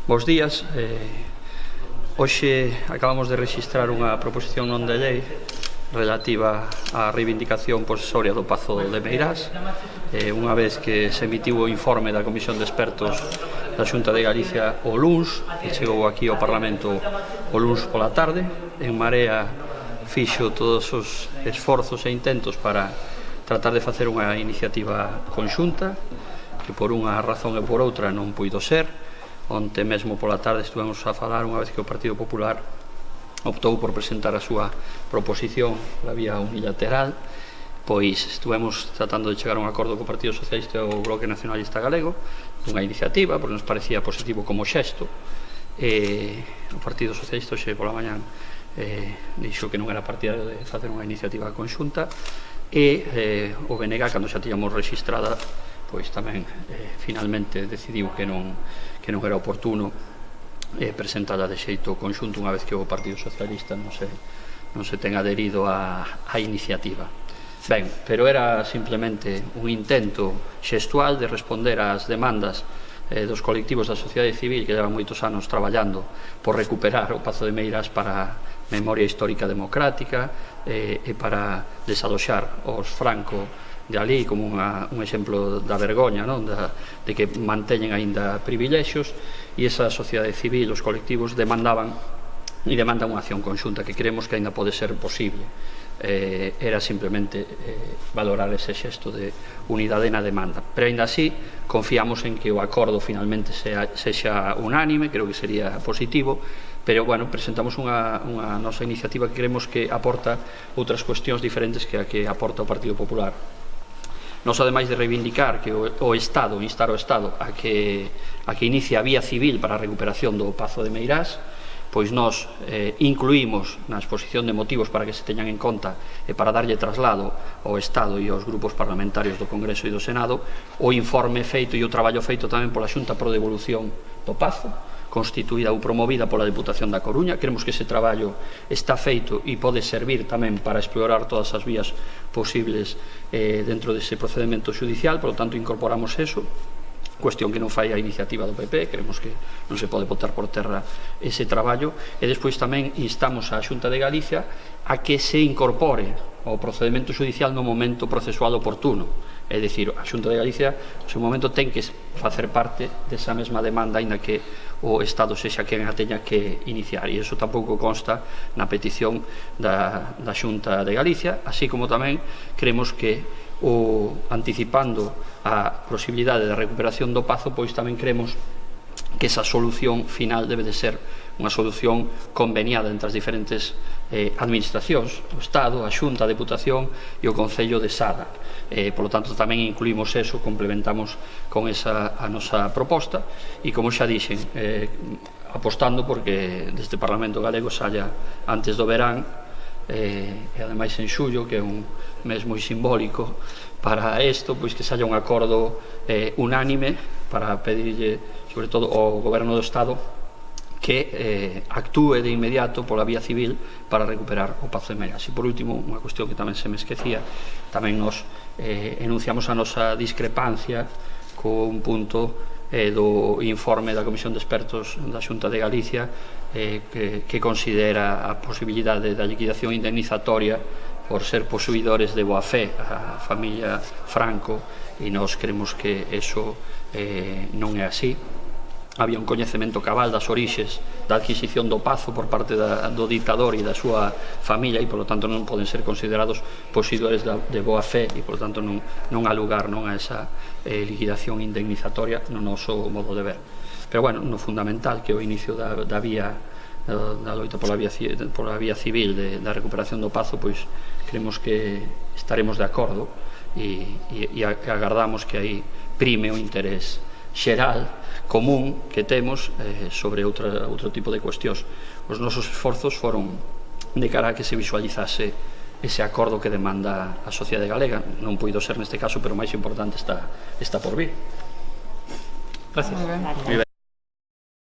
Bos días. Hoxe acabamos de registrar unha proposición non de lei relativa á reivindicación posesoria do Pazo de Meirás, unha vez que se emitiu o informe da Comisión de Expertos da Xunta de Galicia o luns, que chegou aquí ao Parlamento o luns pola tarde. En Marea fixo todos os esforzos e intentos para tratar de facer unha iniciativa conxunta, que por unha razón e por outra non puido ser. Onte mesmo pola tarde estuvemos a falar, unha vez que o Partido Popular optou por presentar a súa proposición pola vía unilateral, pois estuvemos tratando de chegar a un acordo co Partido Socialista e o Bloque Nacionalista Galego dunha iniciativa, porque nos parecía positivo como xesto. O Partido Socialista hoxe pola mañán dixo que non era partidario de facer unha iniciativa conxunta, e o BNG, cando xa tiñamos registrada, pois tamén finalmente decidiu que non era oportuno presentala de xeito conxunto, unha vez que o Partido Socialista non se ten adherido á iniciativa. Ben, pero era simplemente un intento xestual de responder ás demandas dos colectivos da sociedade civil que levan moitos anos traballando por recuperar o Pazo de Meirás para memoria histórica democrática e para desaloxar os Franco de ali como un exemplo da vergoña, non? De que manteñen aínda privilexios, e esa sociedade civil, os colectivos, demandan unha acción conxunta que creemos que aínda pode ser posible. Era simplemente valorar ese xesto de unidade na demanda, pero aínda así confiamos en que o acordo finalmente sexa unánime. Creo que sería positivo, pero bueno, presentamos unha nosa iniciativa que creemos que aporta outras cuestións diferentes que a que aporta o Partido Popular. Nos, ademais de reivindicar que o Estado, instar o Estado a que inicie a vía civil para a recuperación do Pazo de Meirás, pois nos incluímos na exposición de motivos para que se teñan en conta e para darlle traslado ao Estado e aos grupos parlamentarios do Congreso e do Senado o informe feito e o traballo feito tamén pola Xunta pro devolución do Pazo, constituída ou promovida pola Deputación da Coruña. Creemos que ese traballo está feito e pode servir tamén para explorar todas as vías posibles dentro dese procedimento judicial, por lo tanto incorporamos eso, cuestión que non fai a iniciativa do PP. Creemos que non se pode botar por terra ese traballo, e despois tamén instamos á Xunta de Galicia a que se incorpore ao procedimento judicial no momento procesual oportuno. É dicir, a Xunta de Galicia no seu momento ten que facer parte desa mesma demanda, aínda que o Estado sexa quen a teña que iniciar, e iso tampouco consta na petición da Xunta de Galicia. Así como tamén creemos que anticipando a posibilidade de recuperación do Pazo, pois tamén creemos que esa solución final debe de ser unha solución conveniada entre as diferentes administracións, o Estado, a Xunta, a Deputación e o Concello de Sada. Por lo tanto, tamén incluímos eso, complementamos con esa a nosa proposta, e como xa dixen, apostando porque deste Parlamento galego saia antes do verán, e ademais en xullo, que é un mes moi simbólico para isto, pois que saia un acordo unánime para pedirlle, sobre todo ao Goberno do Estado, que actúe de inmediato pola vía civil para recuperar o Pazo de Meirás. E por último, unha cuestión que tamén se me esquecía, tamén nos enunciamos a nosa discrepancia con un punto do informe da Comisión de Expertos da Xunta de Galicia, que considera a posibilidade da liquidación indemnizatoria por ser posuidores de boa fe a familia Franco, e nós creemos que eso non é así. Había un coñecemento cabal das orixes da adquisición do Pazo por parte do dictador e da súa familia, e polo tanto non poden ser considerados posuidores de boa fe, e polo tanto non há lugar a esa liquidación indemnizatoria no noso modo de ver. Pero bueno, no fundamental, que o inicio da loita pola vía civil da recuperación do Pazo, pois creemos que estaremos de acordo, e agardamos que aí prime o interés xeral común que temos sobre outro tipo de cuestións. Os nosos esforzos foron de cara a que se visualizase ese acordo que demanda a sociedade galega. Non puido ser neste caso, pero o máis importante está por vir. Gracias.